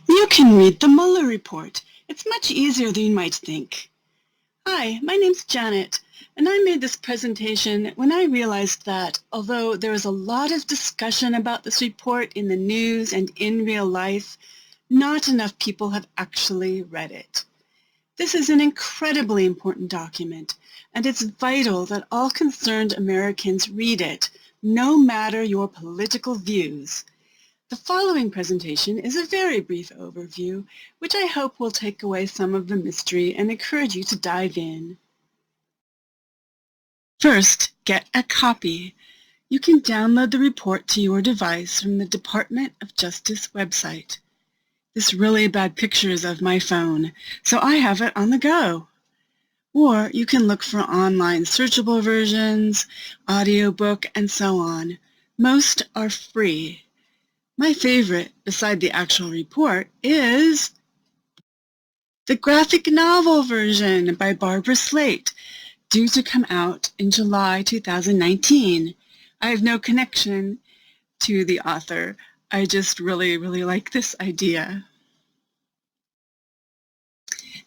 You can read the Mueller report. It's much easier than you might think. Hi, my name's Janet, and I made this presentation when I realized that although there is a lot of discussion about this report in the news and in real life, not enough people have actually read it. This is an incredibly important document, and it's vital that all concerned Americans read it, no matter your political views. The following presentation is a very brief overview, which I hope will take away some of the mystery and encourage you to dive in. First, get a copy. You can download the report to your device from the Department of Justice website. This really bad picture is of my phone, so I have it on the go. Or you can look for online searchable versions, audiobook, and so on. Most are free. My favorite, beside the actual report, is the graphic novel version by Barbara Slate, due to come out in July 2019. I have no connection to the author. I just really like this idea.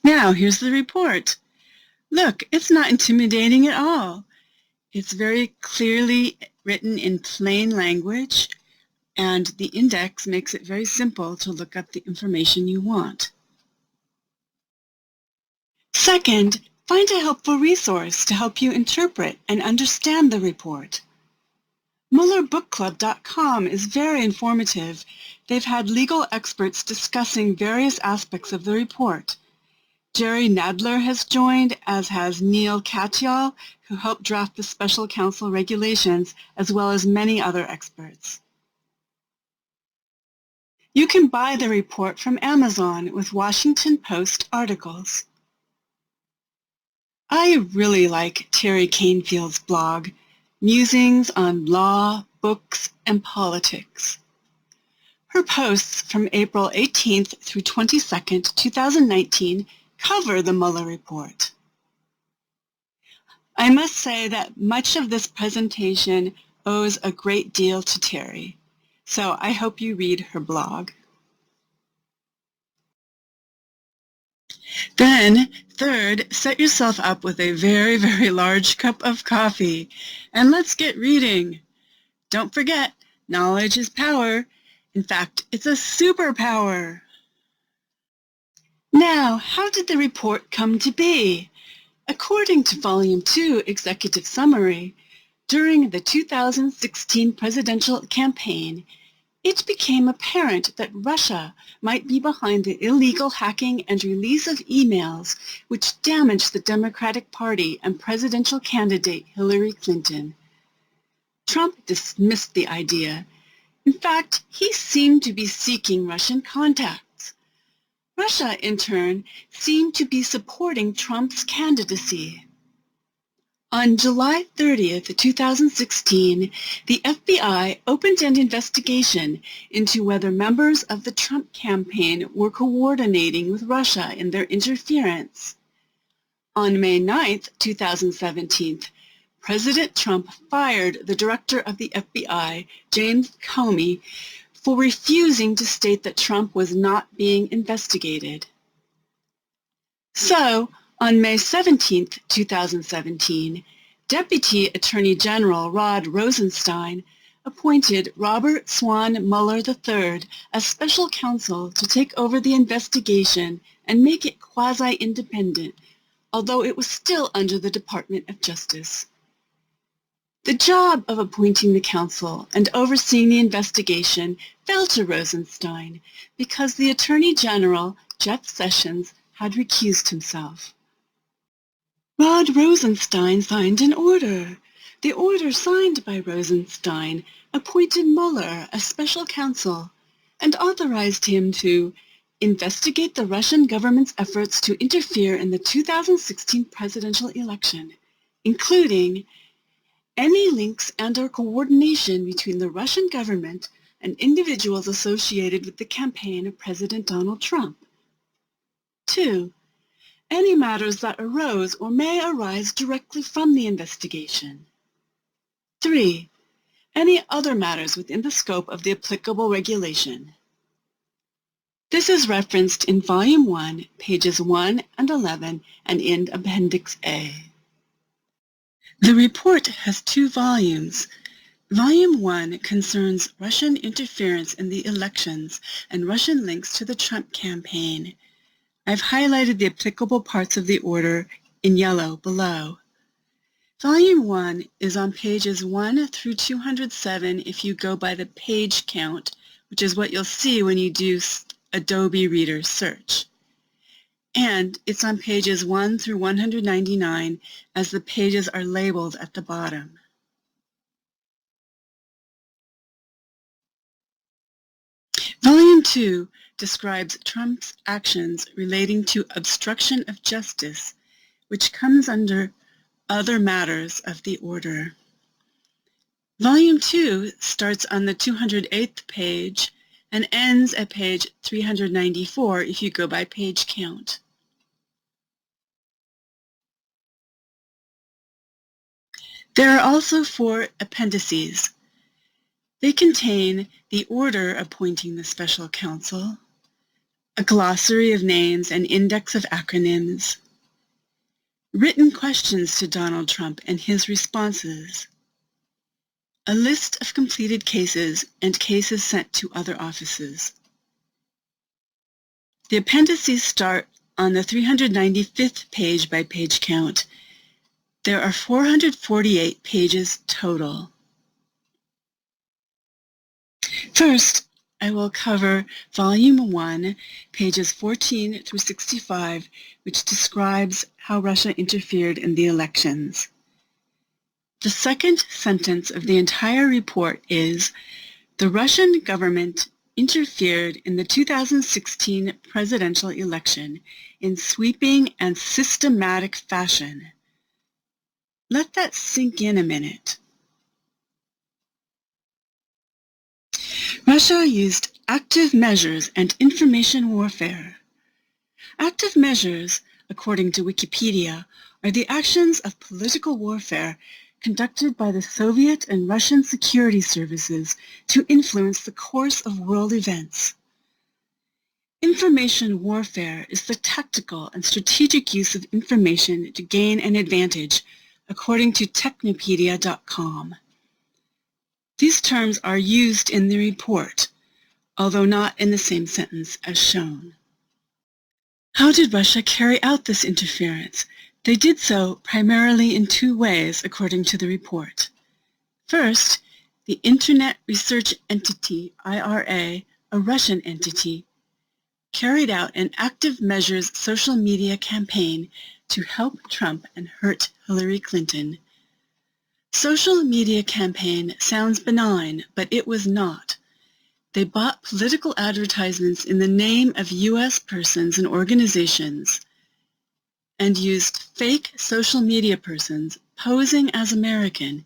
Now, here's the report. Look, it's not intimidating at all. It's very clearly written in plain language, and the index makes it very simple to look up the information you want. Second, find a helpful resource to help you interpret and understand the report. MuellerBookClub.com is very informative. They've had legal experts discussing various aspects of the report. Jerry Nadler has joined, as has Neil Katyal, who helped draft the Special Counsel regulations, as well as many other experts. You can buy the report from Amazon with Washington Post articles. I really like Terry Canefield's blog, Musings on Law, Books, and Politics. Her posts from April 18th through 22nd, 2019 cover the Mueller report. I must say that much of this presentation owes a great deal to Terry, so I hope you read her blog. Then, third, set yourself up with a very large cup of coffee, and let's get reading. Don't forget, knowledge is power. In fact, it's a superpower. Now, how did the report come to be? According to Volume 2 Executive Summary, during the 2016 presidential campaign, it became apparent that Russia might be behind the illegal hacking and release of emails which damaged the Democratic Party and presidential candidate Hillary Clinton. Trump dismissed the idea. In fact, he seemed to be seeking Russian contacts. Russia, in turn, seemed to be supporting Trump's candidacy. On July 30th, 2016, the FBI opened an investigation into whether members of the Trump campaign were coordinating with Russia in their interference. On May 9th, 2017, President Trump fired the director of the FBI, James Comey, for refusing to state that Trump was not being investigated. So, on May 17, 2017, Deputy Attorney General Rod Rosenstein appointed Robert Swan Mueller III as special counsel to take over the investigation and make it quasi-independent, although it was still under the Department of Justice. The job of appointing the counsel and overseeing the investigation fell to Rosenstein because the Attorney General, Jeff Sessions, had recused himself. Rod Rosenstein signed an order. The order signed by Rosenstein appointed Mueller as special counsel and authorized him to investigate the Russian government's efforts to interfere in the 2016 presidential election, including any links and/or coordination between the Russian government and individuals associated with the campaign of President Donald Trump. 2. Any matters that arose or may arise directly from the investigation. 3. Any other matters within the scope of the applicable regulation. This is referenced in Volume 1, pages 1 and 11, and in Appendix A. The report has 2 volumes. Volume 1 concerns Russian interference in the elections and Russian links to the Trump campaign. I've highlighted the applicable parts of the order in yellow below. Volume 1 is on pages 1 through 207 if you go by the page count, which is what you'll see when you do Adobe Reader search. And it's on pages 1 through 199 as the pages are labeled at the bottom. Volume 2 describes Trump's actions relating to obstruction of justice, which comes under other matters of the order. Volume 2 starts on the 208th page and ends at page 394 if you go by page count. There are also 4 appendices. They contain the order appointing the special counsel, a glossary of names and index of acronyms, written questions to Donald Trump and his responses, a list of completed cases and cases sent to other offices. The appendices start on the 395th page by page count. There are 448 pages total. First, I will cover Volume 1, pages 14 through 65, which describes how Russia interfered in the elections. The second sentence of the entire report is, the Russian government interfered in the 2016 presidential election in sweeping and systematic fashion. Let that sink in a minute. Russia used active measures and information warfare. Active measures, according to Wikipedia, are the actions of political warfare conducted by the Soviet and Russian security services to influence the course of world events. Information warfare is the tactical and strategic use of information to gain an advantage, according to Technopedia.com. These terms are used in the report, although not in the same sentence as shown. How did Russia carry out this interference? They did so primarily in 2 ways, according to the report. First, the Internet Research Entity, IRA, a Russian entity, carried out an active measures social media campaign to help Trump and hurt Hillary Clinton. Social media campaign sounds benign, but it was not. They bought political advertisements in the name of U.S. persons and organizations and used fake social media persons posing as American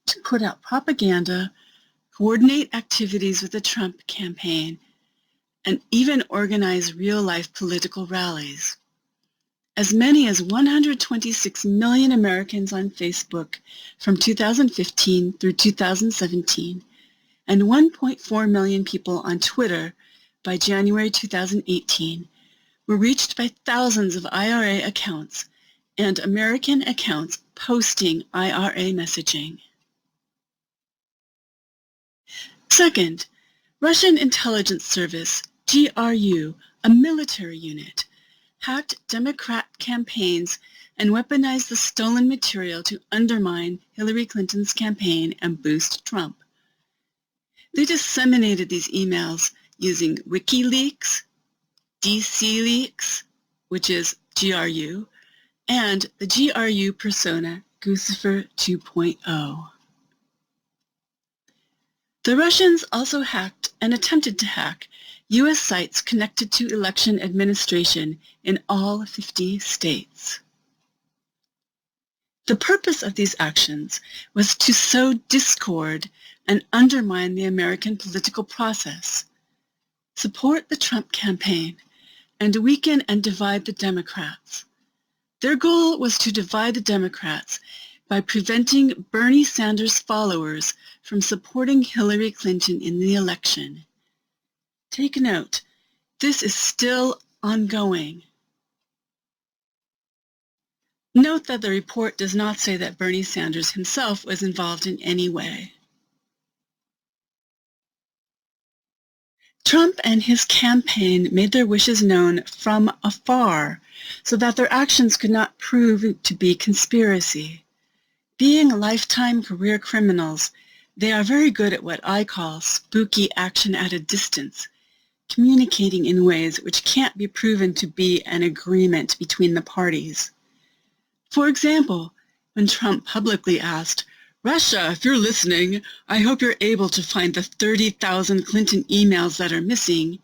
to put out propaganda, coordinate activities with the Trump campaign, and even organize real-life political rallies. As many as 126 million Americans on Facebook from 2015 through 2017, and 1.4 million people on Twitter by January 2018 were reached by thousands of IRA accounts and American accounts posting IRA messaging. Second, Russian intelligence service, GRU, a military unit, hacked Democrat campaigns and weaponized the stolen material to undermine Hillary Clinton's campaign and boost Trump. They disseminated these emails using WikiLeaks, DC Leaks, which is GRU, and the GRU persona Guccifer 2.0. The Russians also hacked and attempted to hack U.S. sites connected to election administration in all 50 states. The purpose of these actions was to sow discord and undermine the American political process, support the Trump campaign, and weaken and divide the Democrats. Their goal was to divide the Democrats by preventing Bernie Sanders' followers from supporting Hillary Clinton in the election. Take note, this is still ongoing. Note that the report does not say that Bernie Sanders himself was involved in any way. Trump and his campaign made their wishes known from afar so that their actions could not prove to be conspiracy. Being lifetime career criminals, they are very good at what I call spooky action at a distance, communicating in ways which can't be proven to be an agreement between the parties. For example, when Trump publicly asked, "Russia, if you're listening, I hope you're able to find the 30,000 Clinton emails that are missing,"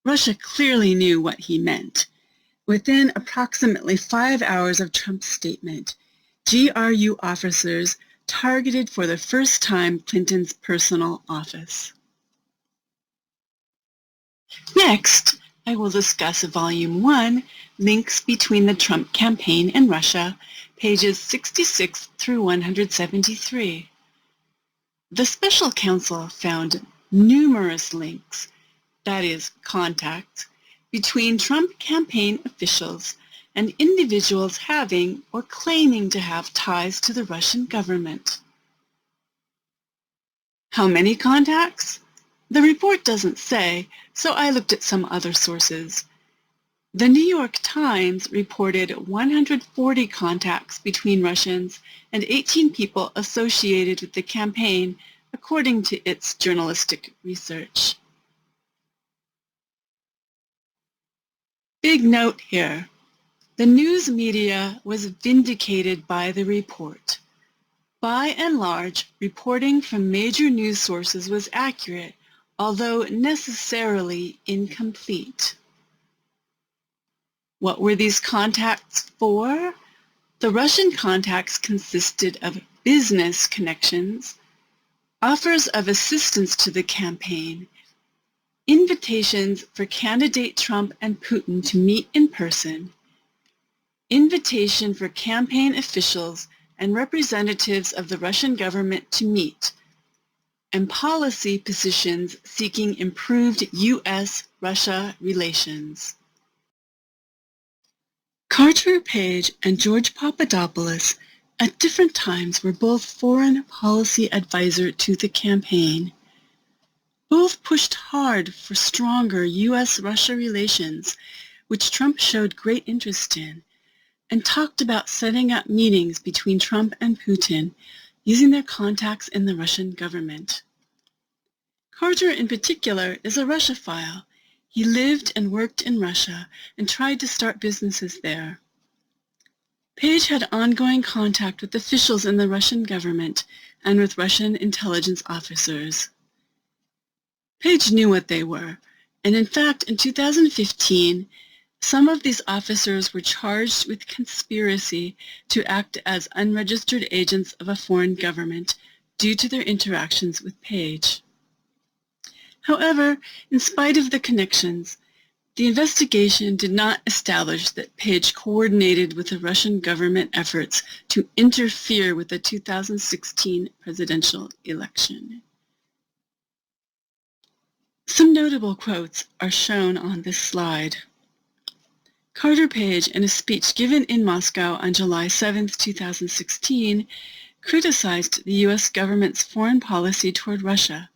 Russia clearly knew what he meant. Within approximately 5 hours of Trump's statement, GRU officers targeted for the first time Clinton's personal office. Next, I will discuss Volume 1, Links Between the Trump Campaign and Russia, pages 66 through 173. The special counsel found numerous links, that is, contacts, between Trump campaign officials and individuals having or claiming to have ties to the Russian government. How many contacts? The report doesn't say, so I looked at some other sources. The New York Times reported 140 contacts between Russians and 18 people associated with the campaign, according to its journalistic research. Big note here. The news media was vindicated by the report. By and large, reporting from major news sources was accurate, although necessarily incomplete. What were these contacts for? The Russian contacts consisted of business connections, offers of assistance to the campaign, invitations for candidate Trump and Putin to meet in person, invitation for campaign officials and representatives of the Russian government to meet, and policy positions seeking improved U.S.-Russia relations. Carter Page and George Papadopoulos at different times were both foreign policy advisor to the campaign. Both pushed hard for stronger U.S.-Russia relations, which Trump showed great interest in, and talked about setting up meetings between Trump and Putin using their contacts in the Russian government. Carter, in particular, is a Russophile. He lived and worked in Russia and tried to start businesses there. Page had ongoing contact with officials in the Russian government and with Russian intelligence officers. Page knew what they were, and in fact, in 2015, some of these officers were charged with conspiracy to act as unregistered agents of a foreign government due to their interactions with Page. However, in spite of the connections, the investigation did not establish that Page coordinated with the Russian government efforts to interfere with the 2016 presidential election. Some notable quotes are shown on this slide. Carter Page, in a speech given in Moscow on July 7, 2016, criticized the U.S. government's foreign policy toward Russia,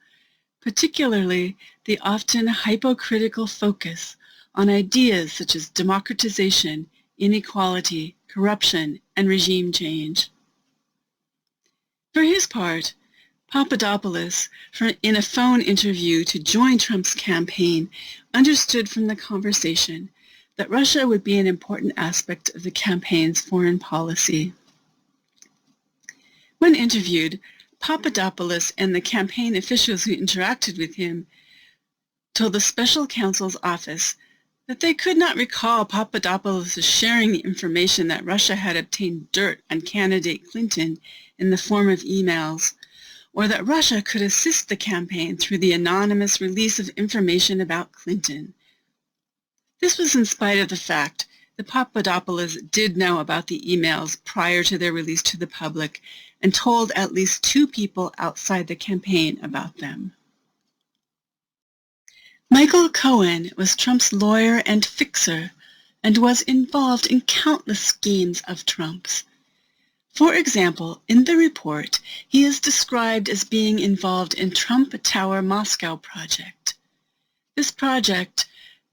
particularly the often hypocritical focus on ideas such as democratization, inequality, corruption, and regime change. For his part, Papadopoulos, in a phone interview to join Trump's campaign, understood from the conversation that Russia would be an important aspect of the campaign's foreign policy. When interviewed, Papadopoulos and the campaign officials who interacted with him told the special counsel's office that they could not recall Papadopoulos sharing the information that Russia had obtained dirt on candidate Clinton in the form of emails, or that Russia could assist the campaign through the anonymous release of information about Clinton. This was in spite of the fact that Papadopoulos did know about the emails prior to their release to the public and told at least 2 people outside the campaign about them. Michael Cohen was Trump's lawyer and fixer and was involved in countless schemes of Trump's. For example, in the report, he is described as being involved in Trump Tower Moscow project. This project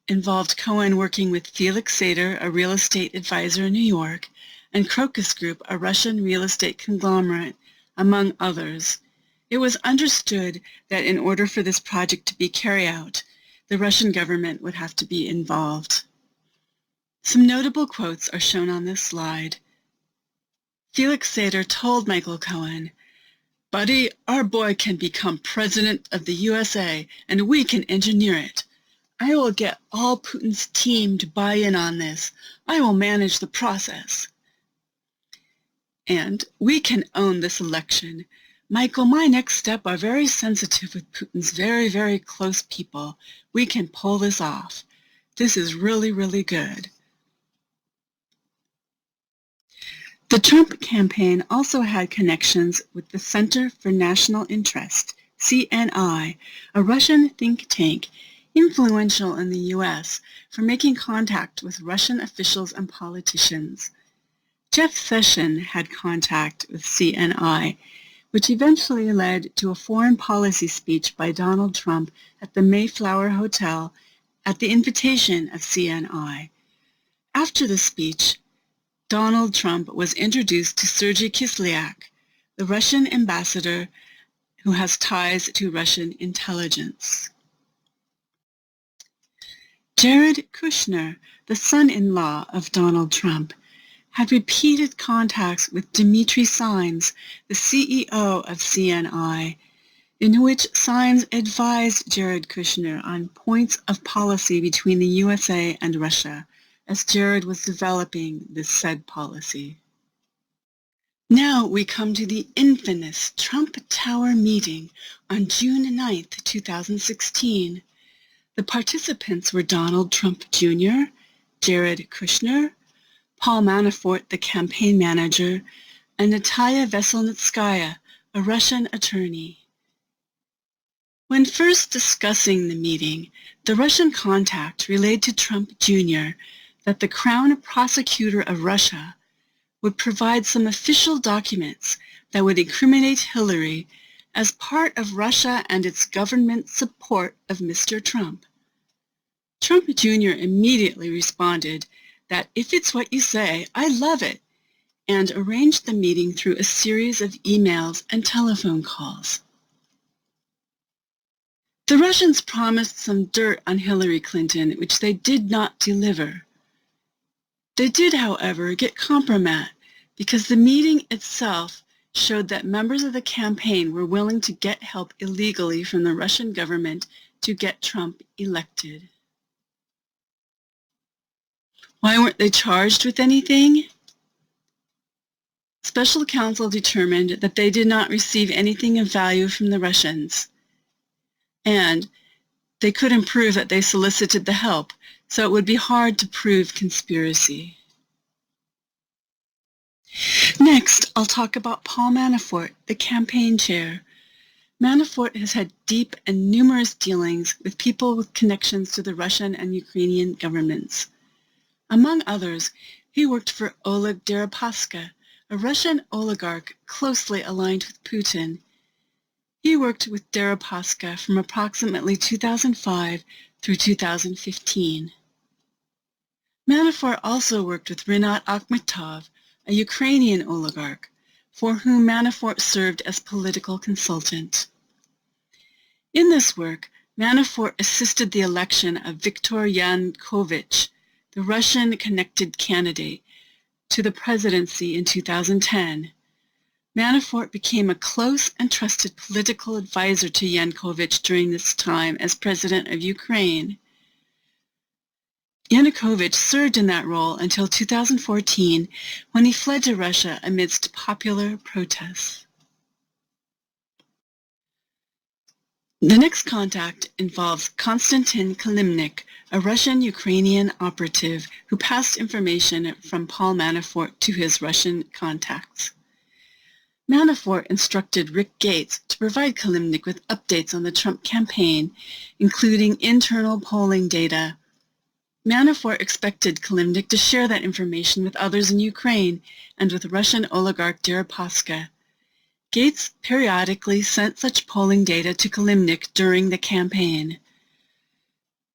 involved Cohen working with Felix Sater, a real estate advisor in New York, and Crocus Group, a Russian real estate conglomerate, among others. It was understood that in order for this project to be carried out, the Russian government would have to be involved. Some notable quotes are shown on this slide. Felix Sater told Michael Cohen, "Buddy, our boy can become president of the USA and we can engineer it. I will get all Putin's team to buy in on this. I will manage the process. And we can own this election. Michael, my next step are very sensitive with Putin's very, very close people. We can pull this off. This is really, really good." The Trump campaign also had connections with the Center for National Interest, CNI, a Russian think tank influential in the U.S. for making contact with Russian officials and politicians. Jeff Sessions had contact with CNI, which eventually led to a foreign policy speech by Donald Trump at the Mayflower Hotel at the invitation of CNI. After the speech, Donald Trump was introduced to Sergei Kislyak, the Russian ambassador who has ties to Russian intelligence. Jared Kushner, the son-in-law of Donald Trump, had repeated contacts with Dmitry Sines, the CEO of CNI, in which Sines advised Jared Kushner on points of policy between the USA and Russia, as Jared was developing this said policy. Now we come to the infamous Trump Tower meeting on June 9, 2016. The participants were Donald Trump Jr., Jared Kushner, Paul Manafort, the campaign manager, and Natalia Veselnitskaya, a Russian attorney. When first discussing the meeting, the Russian contact relayed to Trump Jr. that the Crown Prosecutor of Russia would provide some official documents that would incriminate Hillary as part of Russia and its government support of Mr. Trump. Trump Jr. immediately responded that if it's what you say, I love it, and arranged the meeting through a series of emails and telephone calls. The Russians promised some dirt on Hillary Clinton, which they did not deliver. They did, however, get compromised because the meeting itself showed that members of the campaign were willing to get help illegally from the Russian government to get Trump elected. Why weren't they charged with anything? Special counsel determined that they did not receive anything of value from the Russians, and they couldn't prove that they solicited the help, so it would be hard to prove conspiracy. Next, I'll talk about Paul Manafort, the campaign chair. Manafort has had deep and numerous dealings with people with connections to the Russian and Ukrainian governments. Among others, he worked for Oleg Deripaska, a Russian oligarch closely aligned with Putin. He worked with Deripaska from approximately 2005 through 2015. Manafort also worked with Rinat Akhmetov, a Ukrainian oligarch, for whom Manafort served as political consultant. In this work, Manafort assisted the election of Viktor Yanukovych, the Russian-connected candidate, to the presidency in 2010. Manafort became a close and trusted political advisor to Yanukovych during this time as president of Ukraine. Yanukovych served in that role until 2014, when he fled to Russia amidst popular protests. The next contact involves Konstantin Kalimnik, a Russian-Ukrainian operative who passed information from Paul Manafort to his Russian contacts. Manafort instructed Rick Gates to provide Kilimnik with updates on the Trump campaign, including internal polling data. Manafort expected Kilimnik to share that information with others in Ukraine and with Russian oligarch Deripaska. Gates periodically sent such polling data to Kilimnik during the campaign.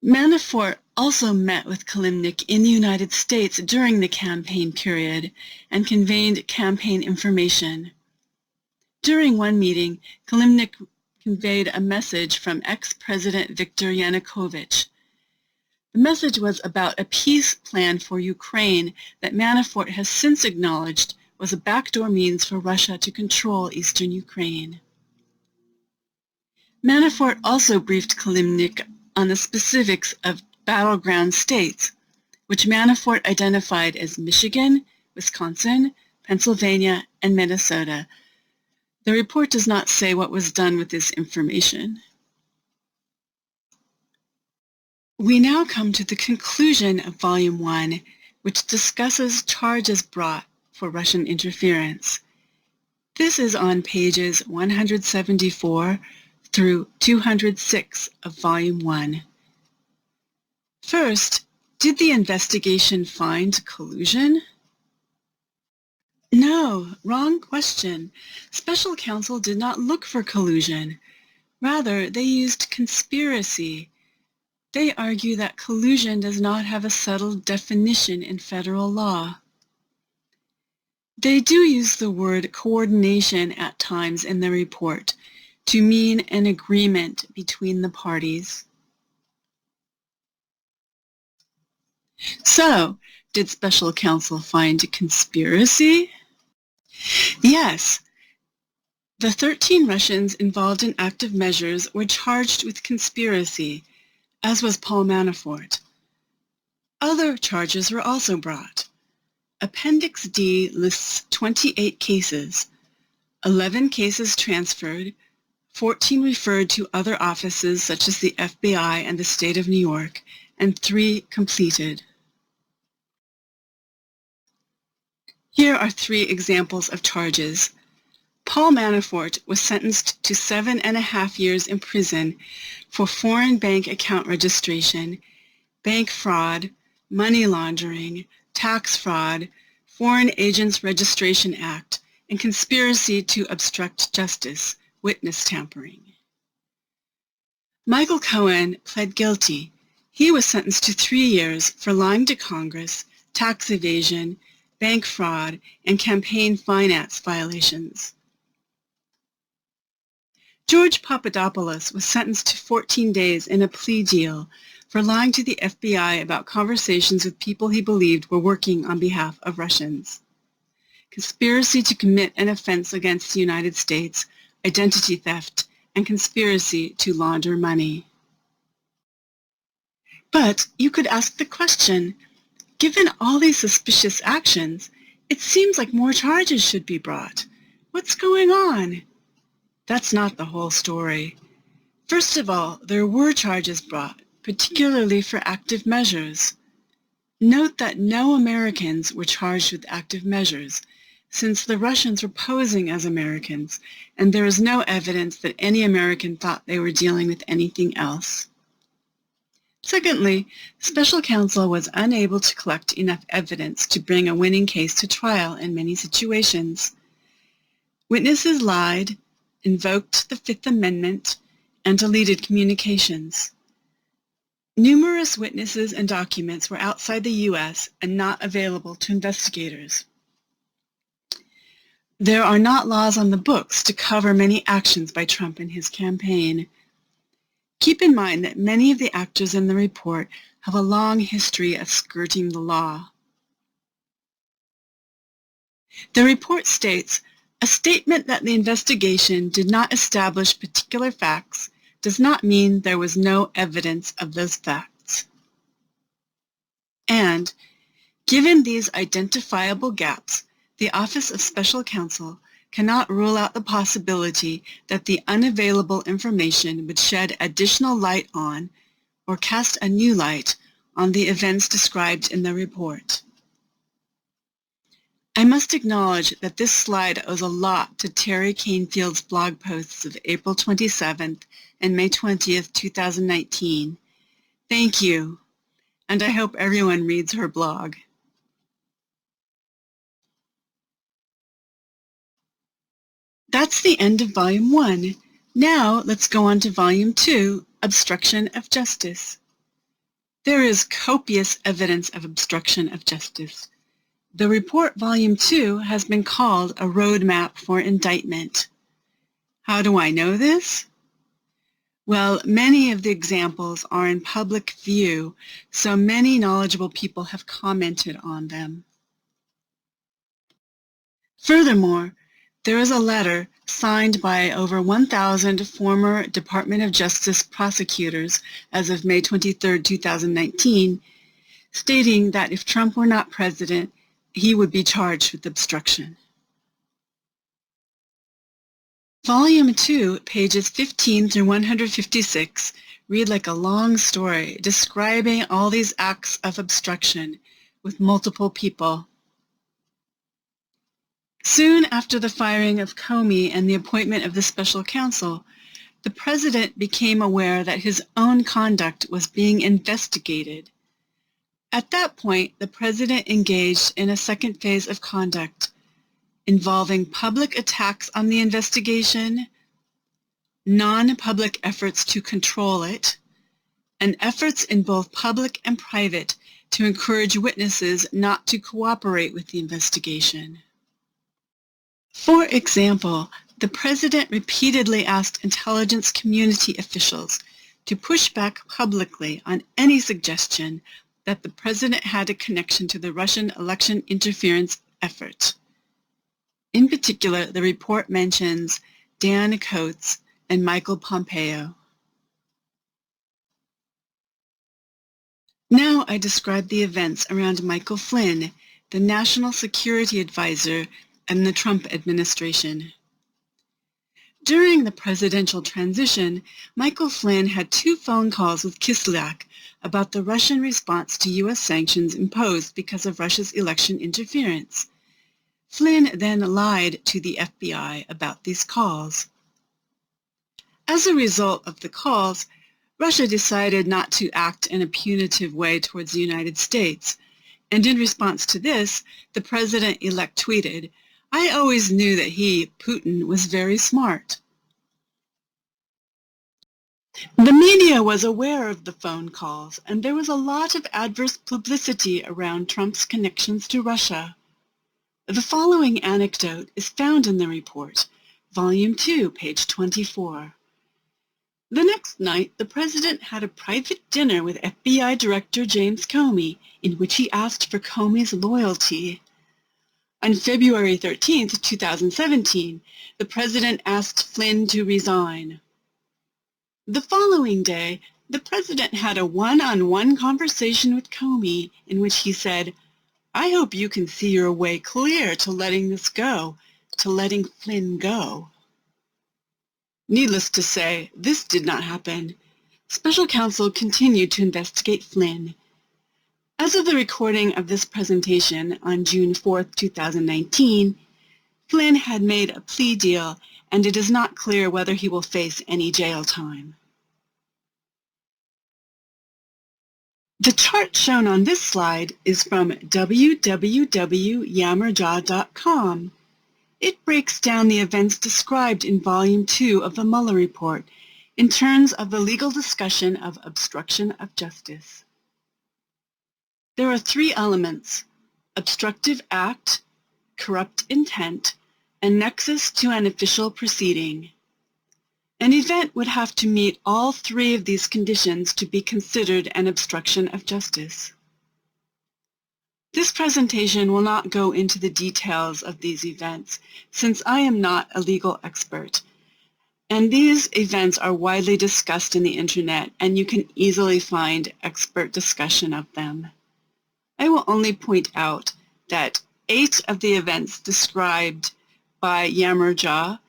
Manafort also met with Kilimnik in the United States during the campaign period and conveyed campaign information. During one meeting, Kilimnik conveyed a message from ex-President Viktor Yanukovych. The message was about a peace plan for Ukraine that Manafort has since acknowledged was a backdoor means for Russia to control eastern Ukraine. Manafort also briefed Kilimnik on the specifics of battleground states, which Manafort identified as Michigan, Wisconsin, Pennsylvania, and Minnesota. The report does not say what was done with this information. We now come to the conclusion of Volume 1, which discusses charges brought for Russian interference. This is on pages 174 through 206 of Volume 1. First, did the investigation find collusion? No, wrong question. Special counsel did not look for collusion. Rather, they used conspiracy. They argue that collusion does not have a settled definition in federal law. They do use the word coordination at times in the report to mean an agreement between the parties. So, did special counsel find conspiracy? Yes. The 13 Russians involved in active measures were charged with conspiracy, as was Paul Manafort. Other charges were also brought. Appendix D lists 28 cases, 11 cases transferred, 14 referred to other offices such as the FBI and the state of New York, and 3 completed. Here are 3 examples of charges. Paul Manafort was sentenced to 7.5 years in prison for foreign bank account registration, bank fraud, money laundering, tax fraud, Foreign Agents Registration Act, and conspiracy to obstruct justice, witness tampering. Michael Cohen pled guilty. He was sentenced to 3 years for lying to Congress, tax evasion, bank fraud, and campaign finance violations. George Papadopoulos was sentenced to 14 days in a plea deal for lying to the FBI about conversations with people he believed were working on behalf of Russians. Conspiracy to commit an offense against the United States, identity theft, and conspiracy to launder money. But you could ask the question, given all these suspicious actions, it seems like more charges should be brought. What's going on? That's not the whole story. First of all, there were charges brought, particularly for active measures. Note that no Americans were charged with active measures, since the Russians were posing as Americans, and there is no evidence that any American thought they were dealing with anything else. Secondly, special counsel was unable to collect enough evidence to bring a winning case to trial in many situations. Witnesses lied, invoked the Fifth Amendment, and deleted communications. Numerous witnesses and documents were outside the U.S. and not available to investigators. There are not laws on the books to cover many actions by Trump in his campaign. Keep in mind that many of the actors in the report have a long history of skirting the law. The report states, "A statement that the investigation did not establish particular facts does not mean there was no evidence of those facts." And, given these identifiable gaps, the Office of Special Counsel cannot rule out the possibility that the unavailable information would shed additional light on or cast a new light on the events described in the report. I must acknowledge that this slide owes a lot to Terry Canefield's blog posts of April 27th and May 20th, 2019. Thank you, and I hope everyone reads her blog. That's the end of Volume 1. Now let's go on to Volume 2, Obstruction of Justice. There is copious evidence of obstruction of justice. The report, Volume 2, has been called a roadmap for indictment. How do I know this? Well, many of the examples are in public view, so many knowledgeable people have commented on them. Furthermore, there is a letter signed by over 1,000 former Department of Justice prosecutors as of May 23, 2019, stating that if Trump were not president, he would be charged with obstruction. Volume 2, pages 15 through 156, read like a long story describing all these acts of obstruction with multiple people. Soon after the firing of Comey and the appointment of the special counsel, the president became aware that his own conduct was being investigated. At that point, the president engaged in a second phase of conduct involving public attacks on the investigation, non-public efforts to control it, and efforts in both public and private to encourage witnesses not to cooperate with the investigation. For example, the president repeatedly asked intelligence community officials to push back publicly on any suggestion that the president had a connection to the Russian election interference effort. In particular, the report mentions Dan Coates and Michael Pompeo. Now I describe the events around Michael Flynn, the National Security Advisor and the Trump administration. During the presidential transition, Michael Flynn had 2 phone calls with Kislyak about the Russian response to U.S. sanctions imposed because of Russia's election interference. Flynn then lied to the FBI about these calls. As a result of the calls, Russia decided not to act in a punitive way towards the United States, and in response to this, the president-elect tweeted, "I always knew that he, Putin, was very smart." The media was aware of the phone calls, and there was a lot of adverse publicity around Trump's connections to Russia. The following anecdote is found in the report, Volume 2, page 24. The next night, the president had a private dinner with FBI Director James Comey, in which he asked for Comey's loyalty. On February 13, 2017, the president asked Flynn to resign. The following day, the president had a one-on-one conversation with Comey in which he said, "I hope you can see your way clear to letting this go, to letting Flynn go." Needless to say, this did not happen. Special counsel continued to investigate Flynn. As of the recording of this presentation on June 4, 2019, Flynn had made a plea deal, and it is not clear whether he will face any jail time. The chart shown on this slide is from www.yammerjaw.com. It breaks down the events described in Volume 2 of the Mueller report in terms of the legal discussion of obstruction of justice. There are 3 elements: obstructive act, corrupt intent, and nexus to an official proceeding. An event would have to meet all 3 of these conditions to be considered an obstruction of justice. This presentation will not go into the details of these events, since I am not a legal expert, and these events are widely discussed in the Internet, and you can easily find expert discussion of them. I will only point out that 8 of the events described by Yammerjaw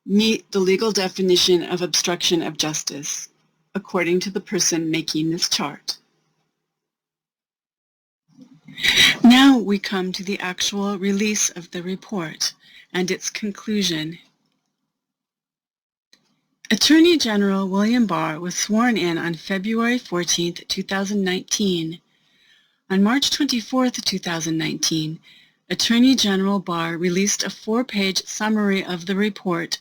meet the legal definition of obstruction of justice, according to the person making this chart. Now Now we come to the actual release of the report and its conclusion. Attorney General William Barr was sworn in on February 14, 2019. On March 24, 2019, Attorney General Barr released a 4-page summary of the report,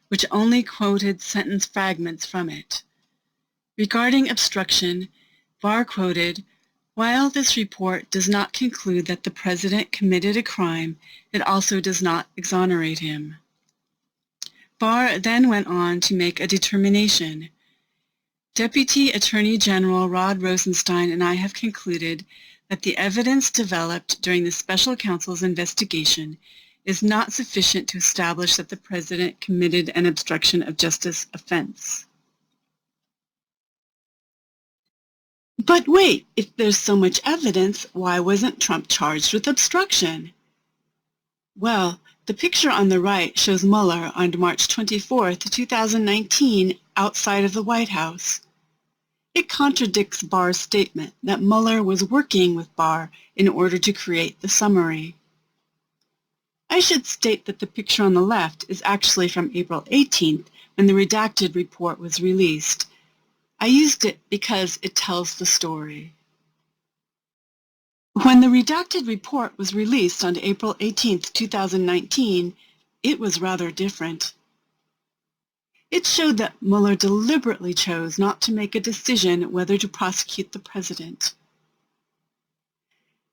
which only quoted sentence fragments from it. Regarding obstruction, Barr quoted, "While this report does not conclude that the President committed a crime, it also does not exonerate him." Barr then went on to make a determination. Deputy Attorney General Rod Rosenstein and I have concluded that the evidence developed during the special counsel's investigation is not sufficient to establish that the President committed an obstruction of justice offense. But wait, if there's so much evidence, why wasn't Trump charged with obstruction? Well, the picture on the right shows Mueller on March 24, 2019, outside of the White House. It contradicts Barr's statement that Mueller was working with Barr in order to create the summary. I should state that the picture on the left is actually from April 18th, when the redacted report was released. I used it because it tells the story. When the redacted report was released on April 18, 2019, it was rather different. It showed that Mueller deliberately chose not to make a decision whether to prosecute the President.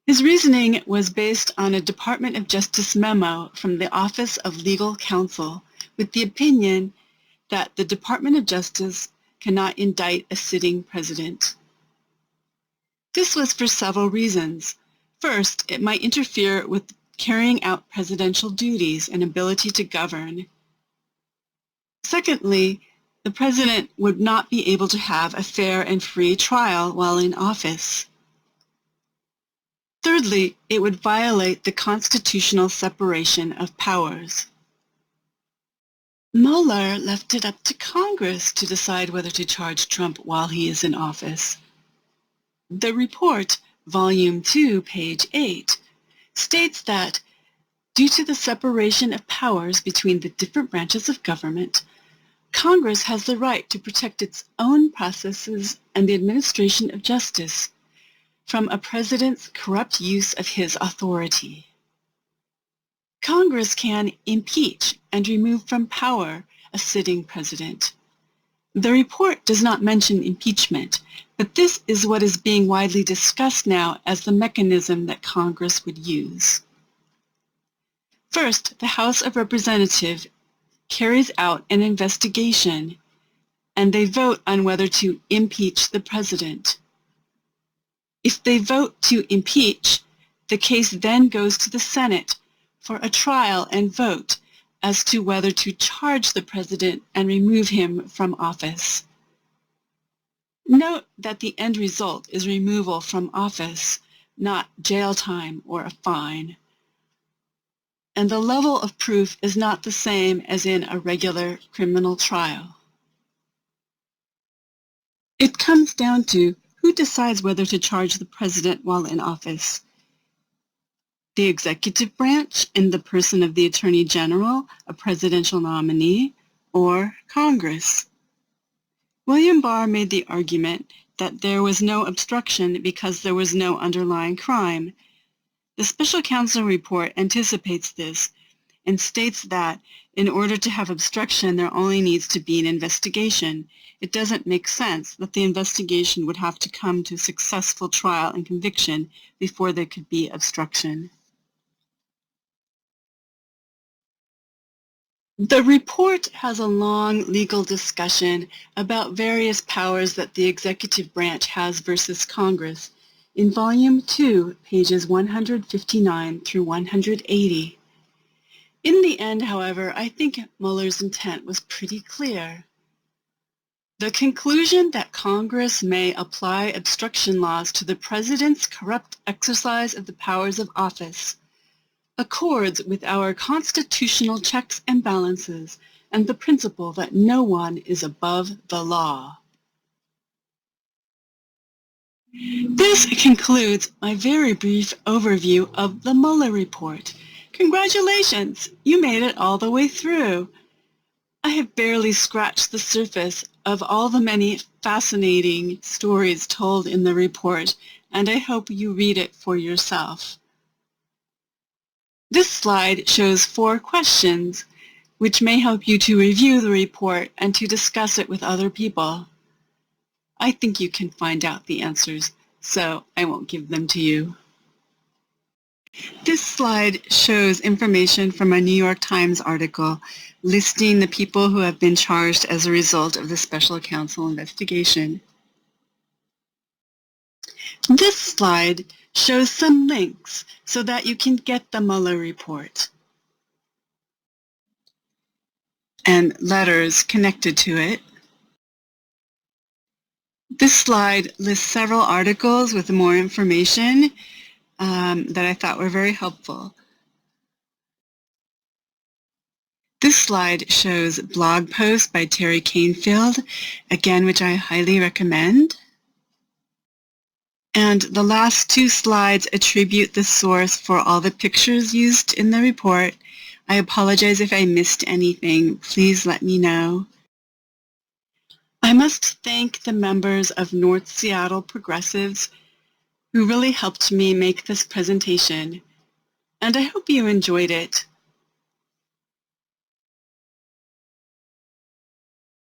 His reasoning was based on a Department of Justice memo from the Office of Legal Counsel with the opinion that the Department of Justice cannot indict a sitting president. This was for several reasons. First, it might interfere with carrying out presidential duties and ability to govern. Secondly, the president would not be able to have a fair and free trial while in office. Thirdly, it would violate the constitutional separation of powers. Mueller left it up to Congress to decide whether to charge Trump while he is in office. The report, Volume 2, page 8, states that, due to the separation of powers between the different branches of government, Congress has the right to protect its own processes and the administration of justice from a president's corrupt use of his authority. Congress can impeach and remove from power a sitting president. The report does not mention impeachment, but this is what is being widely discussed now as the mechanism that Congress would use. First, the House of Representatives carries out an investigation, and they vote on whether to impeach the president. If they vote to impeach, the case then goes to the Senate for a trial and vote as to whether to charge the president and remove him from office. Note that the end result is removal from office, not jail time or a fine. And the level of proof is not the same as in a regular criminal trial. It comes down to who decides whether to charge the president while in office. The executive branch in the person of the Attorney General, a presidential nominee, or Congress. William Barr made the argument that there was no obstruction because there was no underlying crime. The special counsel report anticipates this and states that in order to have obstruction, there only needs to be an investigation. It doesn't make sense that the investigation would have to come to successful trial and conviction before there could be obstruction. The report has a long legal discussion about various powers that the executive branch has versus Congress in Volume 2, pages 159 through 180. In the end, however, I think Mueller's intent was pretty clear. The conclusion that Congress may apply obstruction laws to the President's corrupt exercise of the powers of office accords with our constitutional checks and balances and the principle that no one is above the law. This concludes my very brief overview of the Mueller report. Congratulations! You made it all the way through. I have barely scratched the surface of all the many fascinating stories told in the report, and I hope you read it for yourself. This slide shows 4 questions, which may help you to review the report and to discuss it with other people. I think you can find out the answers, so I won't give them to you. This slide shows information from a New York Times article listing the people who have been charged as a result of the special counsel investigation. This slide shows some links so that you can get the Mueller report and letters connected to it. This slide lists several articles with more information that I thought were very helpful. This slide shows blog posts by Terry Canfield, again, which I highly recommend. And the last 2 slides attribute the source for all the pictures used in the report. I apologize if I missed anything. Please let me know. I must thank the members of North Seattle Progressives who really helped me make this presentation, and I hope you enjoyed it.